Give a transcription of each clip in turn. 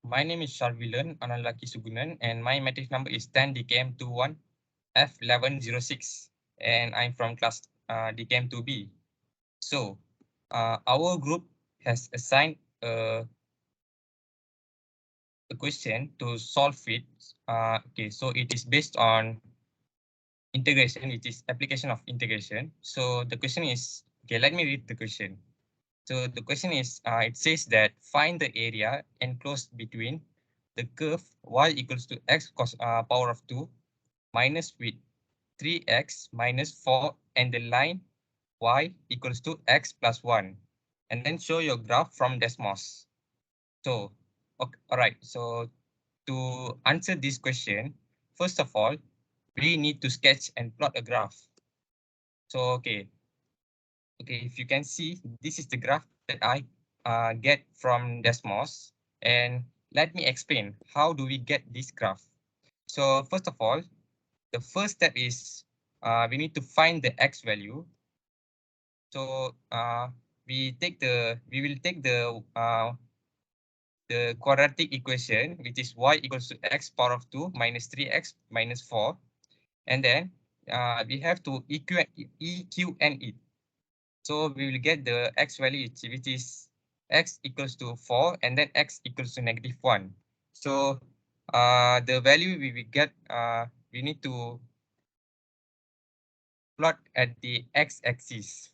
My name is Sharvilan Analaki Sugunan, and my matrix number is 10 DKM21 F1106, and I'm from class DKM2B. So, our group has assigned a question to solve it. Okay, so it is based on integration. It is application of integration. So the question is, okay, let me read the question. So the question is, it says that find the area enclosed between the curve y equals to x cos power of 2 minus with 3x minus 4 and the line y equals to x plus 1. And then show your graph from Desmos. So, okay, all right. So to answer this question, first of all, we need to sketch and plot a graph. So, okay, if you can see, this is the graph that I get from Desmos. And let me explain, how do we get this graph? So first of all, the first step is we need to find the x value. So we will take the quadratic equation, which is y equals to x power of 2 minus 3x minus 4. And then we have to EQN it. So we will get the x value, which is x equals to 4 and then x equals to -1. So the value we will get, we need to plot at the x-axis.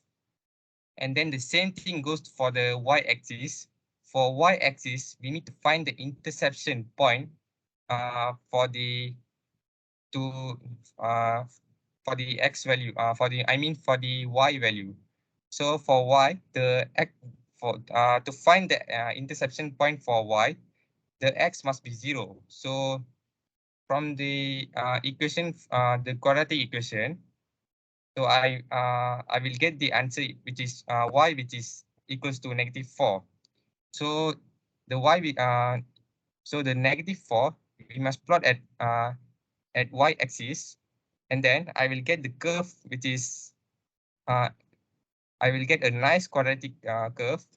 And then the same thing goes for the y-axis. For y-axis, we need to find the intersection point for the to for the x value, for the y value. So for y, to find the intersection point for y, the x must be 0. So from the equation, the quadratic equation, so I will get the answer, which is y, which is equals to -4. So the y so the -4 we must plot at y-axis, and then I will get the curve, which is uh, I will get a nice quadratic curve,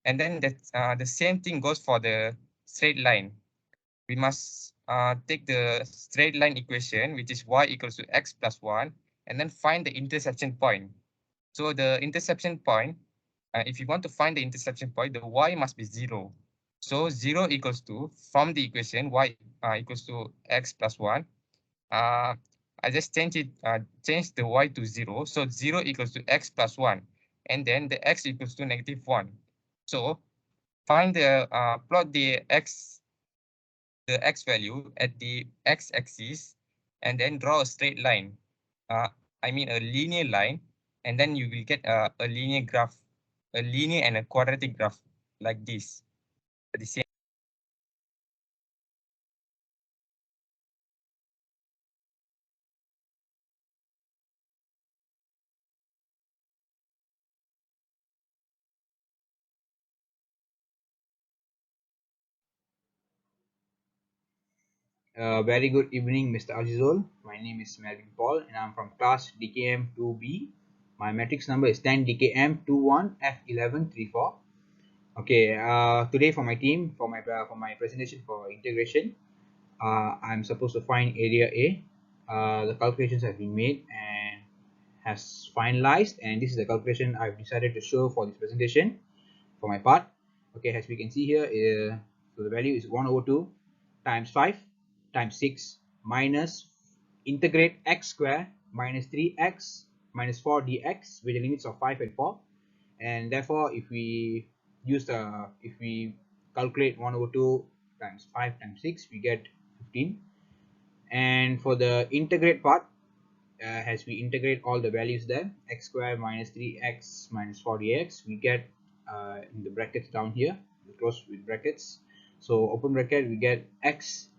and then the same thing goes for the straight line. We must take the straight line equation, which is y equals to x plus 1, and then find the intersection point. So the intersection point, if you want to find the intersection point, the y must be 0. So 0 equals to, from the equation y equals to x plus 1, uh, I just change the y to 0. So 0 equals to x plus 1. And then the x equals to -1. So find plot the x value at the x-axis, and then draw a straight line. Uh, I mean a linear line, and then you will get a linear graph, a linear and a quadratic graph like this. At the same. Very good evening, Mr. Azizul. My name is Melvin Paul and I'm from class DKM2B. My matrix number is 10 DKM21F1134. Okay, today for my team, for my presentation for integration, I'm supposed to find area A. The calculations have been made and has finalized, and this is the calculation I've decided to show for this presentation for my part. Okay, as we can see here, so the value is 1 over 2 times 5 times 6 minus integrate x square minus 3x minus 4 dx with the limits of 5 and 4. And therefore, if we if we calculate 1 over 2 times 5 times 6, we get 15. And for the integrate part, as we integrate all the values there, x squared minus 3x minus 4 dx, we get in the brackets down here, close with brackets. So open bracket, we get x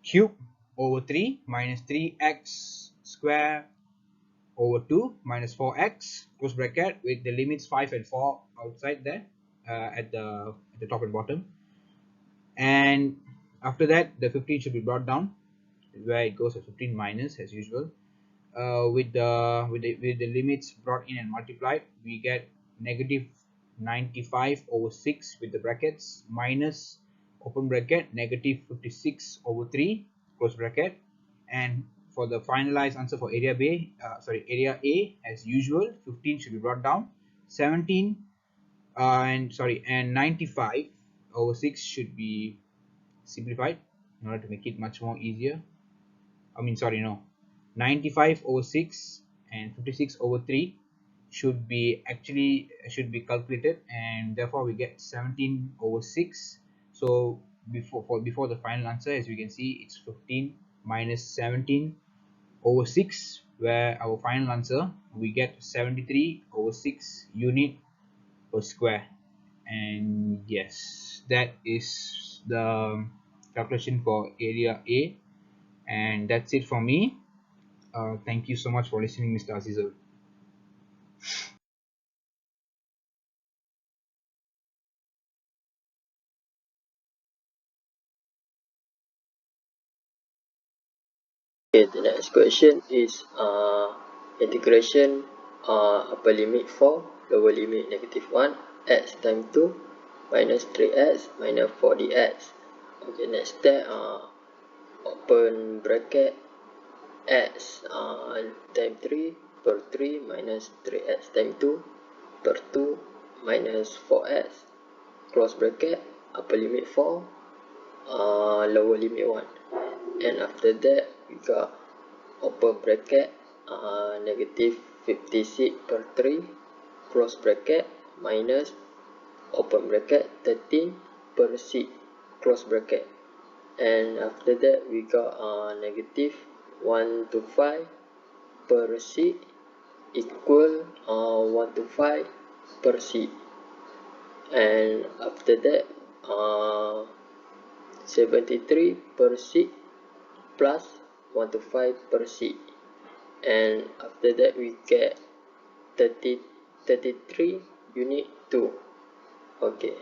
cube over 3 minus 3x square over 2 minus 4x, close bracket, with the limits 5 and 4 outside there, at the top and bottom. And after that, the 15 should be brought down, where it goes at 15 minus as usual. With the limits brought in and multiplied, we get negative 95 over 6 with the brackets minus open bracket, negative 56 over 3, close bracket. And for the finalized answer for area B, area A, as usual, 15 should be brought down. 17 and 95 over 6 should be simplified in order to make it much more easier. 95 over 6 and 56 over 3 should be calculated, and therefore we get 17 over 6. So before the final answer, as we can see, it's 15 minus 17 over 6, where our final answer we get 73 over 6 unit per square. And yes, that is the calculation for area A, and that's it for me. Thank you so much for listening, Mr. Azizul. Okay, the next question is integration upper limit 4, lower limit negative 1, x times 2 minus 3x minus 4dx. Okay, next step, open bracket, x times 3 per 3 minus 3x times 2 per 2 minus 4x, close bracket, upper limit 4, lower limit 1. And after that we got open bracket, negative 56 per 3, close bracket, minus open bracket 13 per c, close bracket. And after that we got negative 1 to 5 per c equal 1 to 5 per c. And after that 73 per c plus 1 to 5 per c. And after that we get 33 unit 2. Okay.